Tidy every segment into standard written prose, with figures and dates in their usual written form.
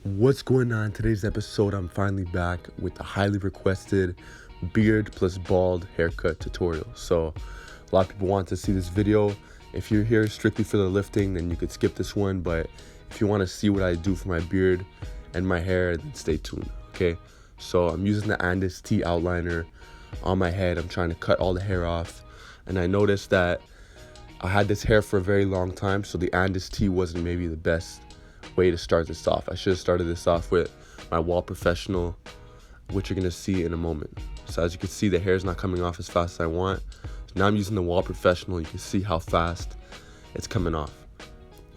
What's going on? Today's episode, I'm finally back with the highly requested beard plus bald haircut tutorial. So a lot of people want to see this video. If you're here strictly for the lifting, then you could skip this one. But if you want to see what I do for my beard and my hair, then stay tuned, okay? So I'm using the Andis T outliner on my head. I'm trying to cut all the hair off. And I noticed that I had this hair for a very long time, so the Andis T wasn't maybe the best way to start this off. I should have started this off with my Wall Professional, which you're gonna see in a moment. So as you can see, the hair is not coming off as fast as I want. So now I'm using the Wall Professional. You can see how fast it's coming off.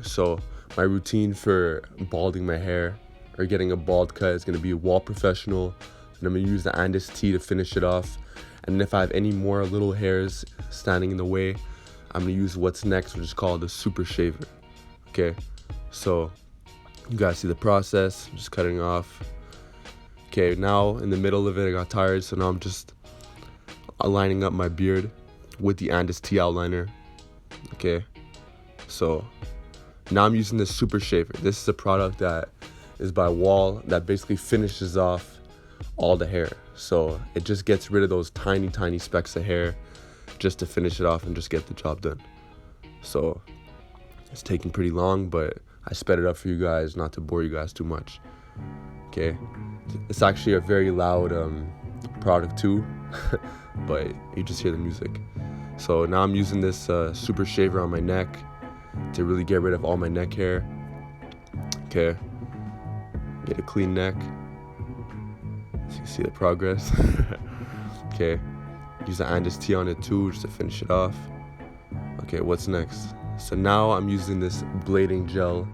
So my routine for balding my hair or getting a bald cut is gonna be a Wall Professional, and I'm gonna use the Andis T to finish it off. And if I have any more little hairs standing in the way, I'm gonna use what's next, which is called the Super Shaver. Okay, so you guys see the process. I'm just cutting off. Okay, now in the middle of it, I got tired, so now I'm just aligning up my beard with the Andis T outliner. Okay, so now I'm using this Super Shaver. This is a product that is by Wall that basically finishes off all the hair. So it just gets rid of those tiny specks of hair just to finish it off and just get the job done. So it's taking pretty long, but I sped it up for you guys, not to bore you guys too much. Okay, it's actually a very loud product too, but you just hear the music. So now I'm using this Super Shaver on my neck to really get rid of all my neck hair. Okay, get a clean neck. So you see the progress. Okay, use the Andis T on it too, just to finish it off. Okay, what's next? So now I'm using this blading gel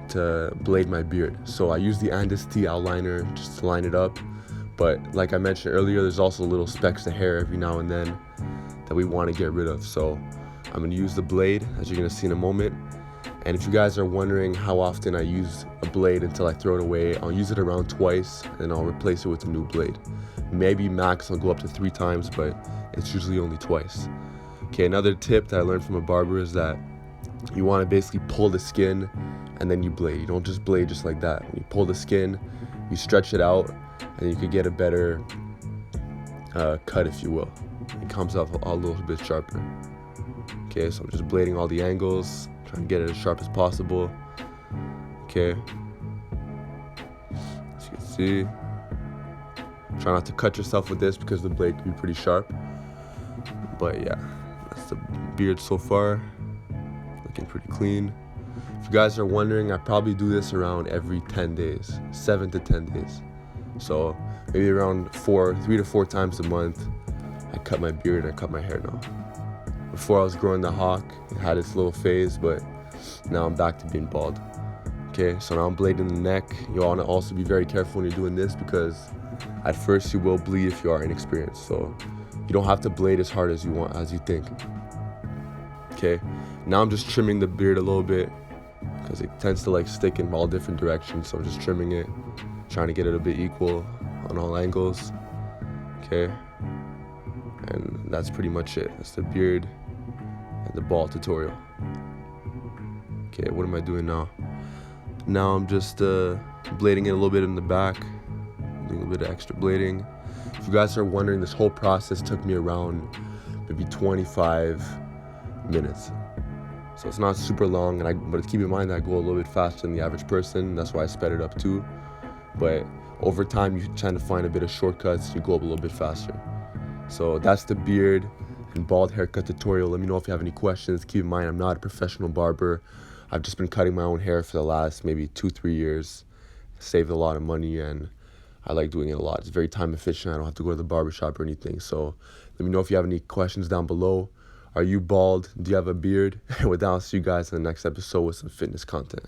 to blade my beard. So I use the Andis T outliner just to line it up. But like I mentioned earlier, there's also little specks of hair every now and then that we want to get rid of. So I'm going to use the blade, as you're going to see in a moment. And if you guys are wondering how often I use a blade until I throw it away, I'll use it around twice and I'll replace it with a new blade. Maybe max I'll go up to 3 times, but it's usually only twice. Okay, another tip that I learned from a barber is that you want to basically pull the skin and then you blade. You don't just blade just like that. When you pull the skin, you stretch it out, and you could get a better cut, if you will. It comes off a little bit sharper. Okay, so I'm just blading all the angles, trying to get it as sharp as possible. Okay, as you can see, try not to cut yourself with this because the blade can be pretty sharp. But yeah, that's the beard so far, looking pretty clean. If you guys are wondering, I probably do this around every 10 days, 7 to 10 days. So maybe around 3 to 4 times a month, I cut my beard and I cut my hair now. Before I was growing the hawk, it had its little phase, but now I'm back to being bald. Okay, so now I'm blading the neck. You want to also be very careful when you're doing this because at first you will bleed if you are inexperienced. So you don't have to blade as hard as you think. Okay, now I'm just trimming the beard a little bit because it tends to like stick in all different directions. So I'm just trimming it, trying to get it a bit equal on all angles. Okay, and that's pretty much it. That's the beard and the bald tutorial. Okay, what am I doing now? Now I'm just blading it a little bit in the back, doing a bit of extra blading. If you guys are wondering, this whole process took me around maybe 25 minutes. So it's not super long, but keep in mind that I go a little bit faster than the average person. That's why I sped it up too. But over time, you tend to find a bit of shortcuts. You go up a little bit faster. So that's the beard and bald haircut tutorial. Let me know if you have any questions. Keep in mind, I'm not a professional barber. I've just been cutting my own hair for the last maybe 2-3 years. Saved a lot of money, and I like doing it a lot. It's very time efficient. I don't have to go to the barbershop or anything. So let me know if you have any questions down below. Are you bald? Do you have a beard? And with that, I'll see you guys in the next episode with some fitness content.